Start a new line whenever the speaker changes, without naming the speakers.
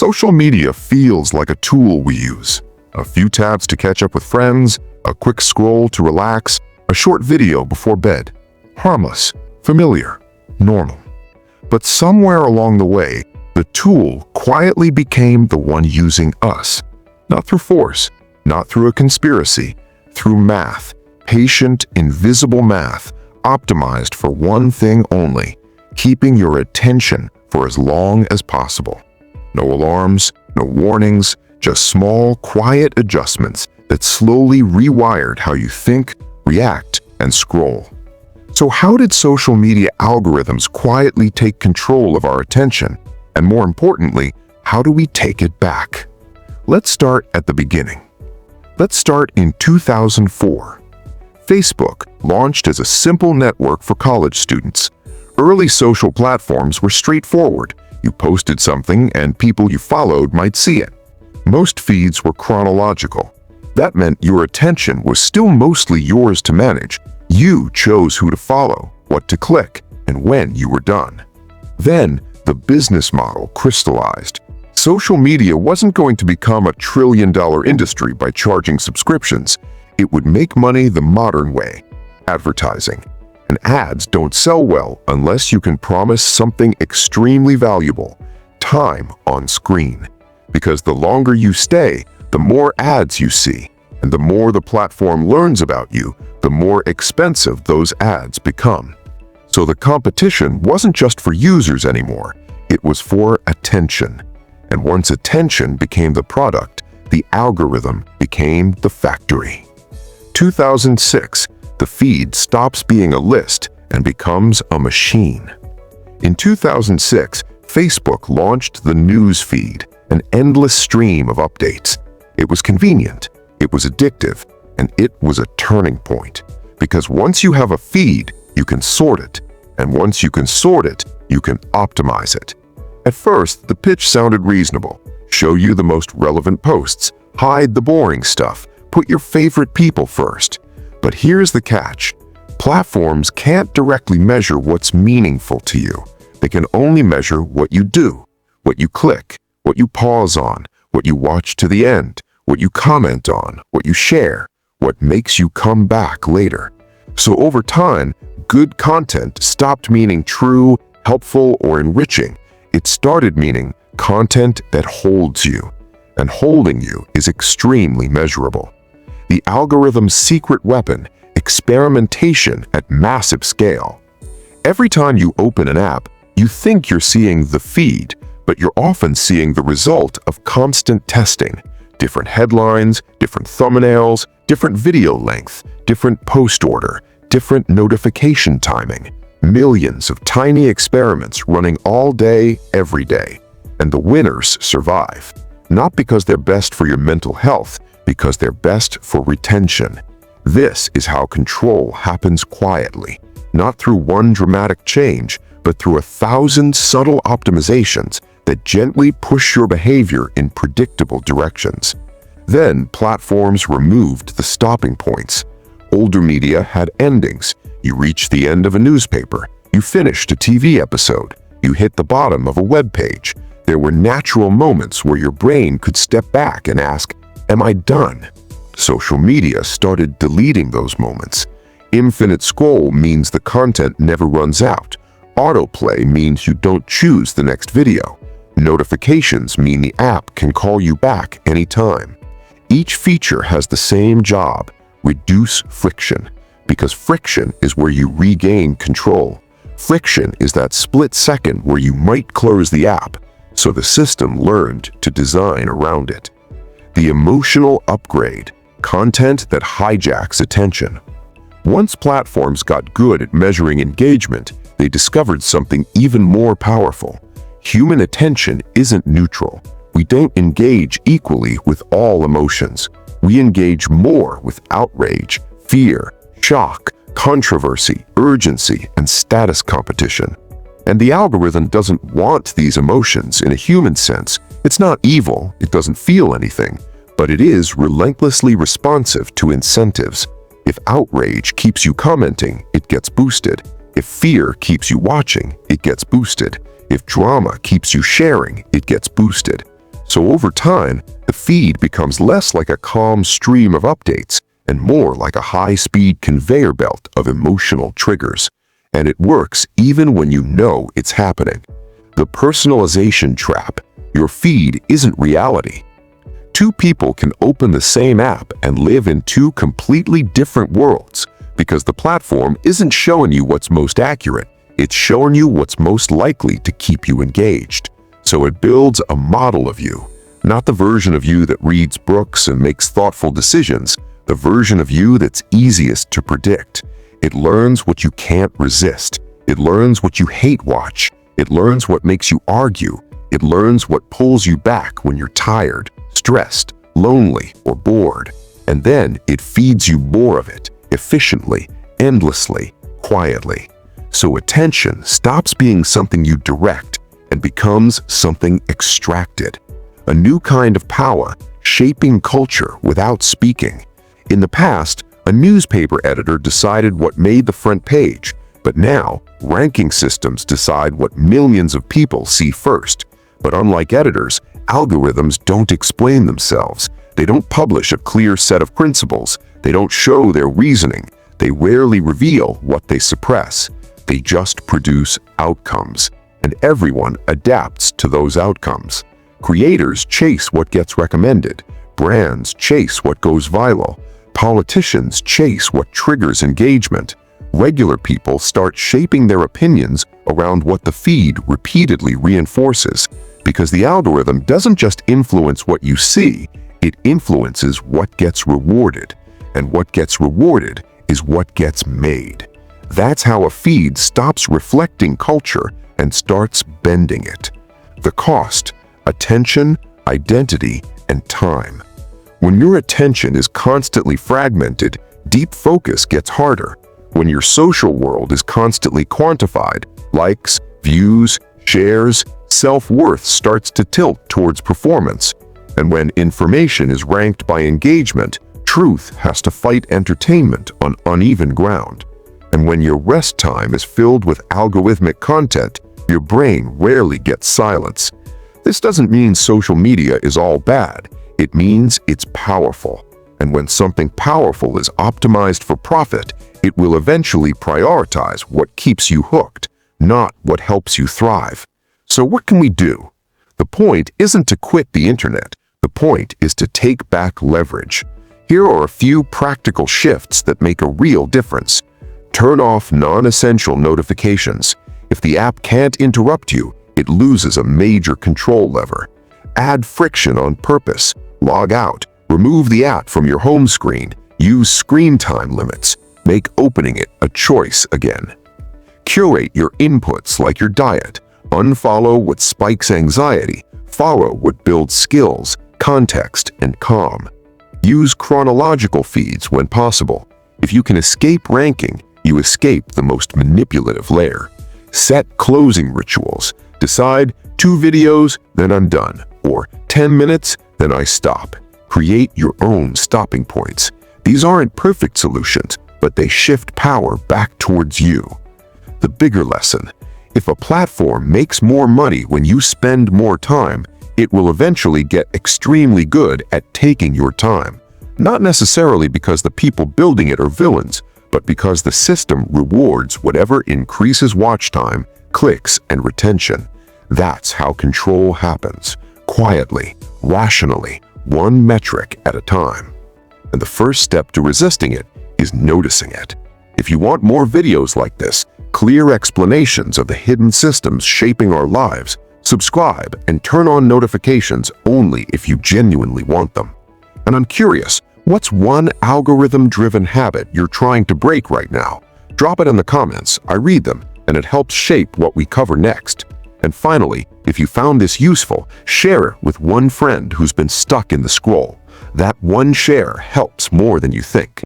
Social media feels like a tool we use. A few taps to catch up with friends, a quick scroll to relax, a short video before bed. Harmless, familiar, normal. But somewhere along the way, the tool quietly became the one using us. Not through force, not through a conspiracy, through math, patient, invisible math, optimized for one thing only: keeping your attention for as long as possible. No alarms, no warnings, just small, quiet adjustments that slowly rewired how you think, react, and scroll. So how did social media algorithms quietly take control of our attention? And more importantly, how do we take it back? Let's start at the beginning. Let's start in 2004. Facebook launched as a simple network for college students. Early social platforms were straightforward. You posted something and people you followed might see it. Most feeds were chronological. That meant your attention was still mostly yours to manage. You chose who to follow, what to click, and when you were done. Then, the business model crystallized. Social media wasn't going to become a trillion-dollar industry by charging subscriptions. It would make money the modern way: advertising. And ads don't sell well unless you can promise something extremely valuable: time on screen. Because the longer you stay, the more ads you see. And the more the platform learns about you, the more expensive those ads become. So the competition wasn't just for users anymore. It was for attention. And once attention became the product, the algorithm became the factory. 2006, the feed stops being a list and becomes a machine. In 2006, Facebook launched the news feed, an endless stream of updates. It was convenient, it was addictive, and it was a turning point. Because once you have a feed, you can sort it. And once you can sort it, you can optimize it. At first, the pitch sounded reasonable. Show you the most relevant posts, hide the boring stuff, put your favorite people first. But here's the catch. Platforms can't directly measure what's meaningful to you. They can only measure what you do, what you click, what you pause on, what you watch to the end, what you comment on, what you share, what makes you come back later. So over time, good content stopped meaning true, helpful, or enriching. It started meaning content that holds you. And holding you is extremely measurable. The algorithm's secret weapon: experimentation at massive scale. Every time you open an app, you think you're seeing the feed, but you're often seeing the result of constant testing. Different headlines, different thumbnails, different video length, different post order, different notification timing. Millions of tiny experiments running all day, every day. And the winners survive. Not because they're best for your mental health, because they're best for retention. This is how control happens quietly, not through one dramatic change, but through 1,000 subtle optimizations that gently push your behavior in predictable directions. Then platforms removed the stopping points. Older media had endings. You reached the end of a newspaper. You finished a TV episode. You hit the bottom of a web page. There were natural moments where your brain could step back and ask, "Am I done?" Social media started deleting those moments. Infinite scroll means the content never runs out. Autoplay means you don't choose the next video. Notifications mean the app can call you back anytime. Each feature has the same job: reduce friction. Because friction is where you regain control. Friction is that split second where you might close the app, so the system learned to design around it. The emotional upgrade: content that hijacks attention. Once platforms got good at measuring engagement, they discovered something even more powerful. Human attention isn't neutral. We don't engage equally with all emotions. We engage more with outrage, fear, shock, controversy, urgency, and status competition. And the algorithm doesn't want these emotions in a human sense. It's not evil, it doesn't feel anything, but it is relentlessly responsive to incentives. If outrage keeps you commenting, it gets boosted. If fear keeps you watching, it gets boosted. If drama keeps you sharing, it gets boosted. So over time, the feed becomes less like a calm stream of updates and more like a high-speed conveyor belt of emotional triggers. And it works even when you know it's happening. The personalization trap. Your feed isn't reality. Two people can open the same app and live in two completely different worlds because the platform isn't showing you what's most accurate. It's showing you what's most likely to keep you engaged. So it builds a model of you, not the version of you that reads books and makes thoughtful decisions, the version of you that's easiest to predict. It learns what you can't resist. It learns what you hate watch. It learns what makes you argue. It learns what pulls you back when you're tired, stressed, lonely, or bored. And then it feeds you more of it, efficiently, endlessly, quietly. So attention stops being something you direct and becomes something extracted. A new kind of power, shaping culture without speaking. In the past, a newspaper editor decided what made the front page, but now ranking systems decide what millions of people see first. But unlike editors, algorithms don't explain themselves. They don't publish a clear set of principles. They don't show their reasoning. They rarely reveal what they suppress. They just produce outcomes, and everyone adapts to those outcomes. Creators chase what gets recommended. Brands chase what goes viral. Politicians chase what triggers engagement. Regular people start shaping their opinions around what the feed repeatedly reinforces, because the algorithm doesn't just influence what you see, it influences what gets rewarded. And what gets rewarded is what gets made. That's how a feed stops reflecting culture and starts bending it. The cost: attention, identity, and time. When your attention is constantly fragmented, deep focus gets harder. When your social world is constantly quantified, likes, views, shares, self-worth starts to tilt towards performance. And when information is ranked by engagement, truth has to fight entertainment on uneven ground. And when your rest time is filled with algorithmic content, your brain rarely gets silence. This doesn't mean social media is all bad. It means it's powerful. And when something powerful is optimized for profit, it will eventually prioritize what keeps you hooked, not what helps you thrive. So what can we do? The point isn't to quit the internet. The point is to take back leverage. Here are a few practical shifts that make a real difference. Turn off non-essential notifications. If the app can't interrupt you, it loses a major control lever. Add friction on purpose. Log out. Remove the app from your home screen. Use screen time limits. Make opening it a choice again. Curate your inputs like your diet. Unfollow what spikes anxiety. Follow what builds skills, context, and calm. Use chronological feeds when possible. If you can escape ranking, you escape the most manipulative layer. Set closing rituals. Decide 2 videos, then I'm done, or 10 minutes, then I stop. Create your own stopping points. These aren't perfect solutions, but they shift power back towards you. The bigger lesson: if a platform makes more money when you spend more time, it will eventually get extremely good at taking your time. Not necessarily because the people building it are villains, but because the system rewards whatever increases watch time, clicks, and retention. That's how control happens. Quietly, rationally, one metric at a time. And the first step to resisting it is noticing it. If you want more videos like this, clear explanations of the hidden systems shaping our lives, subscribe and turn on notifications only if you genuinely want them. And I'm curious, what's one algorithm-driven habit you're trying to break right now? Drop it in the comments. I read them, and it helps shape what we cover next. And finally, if you found this useful, share it with one friend who's been stuck in the scroll. That one share helps more than you think.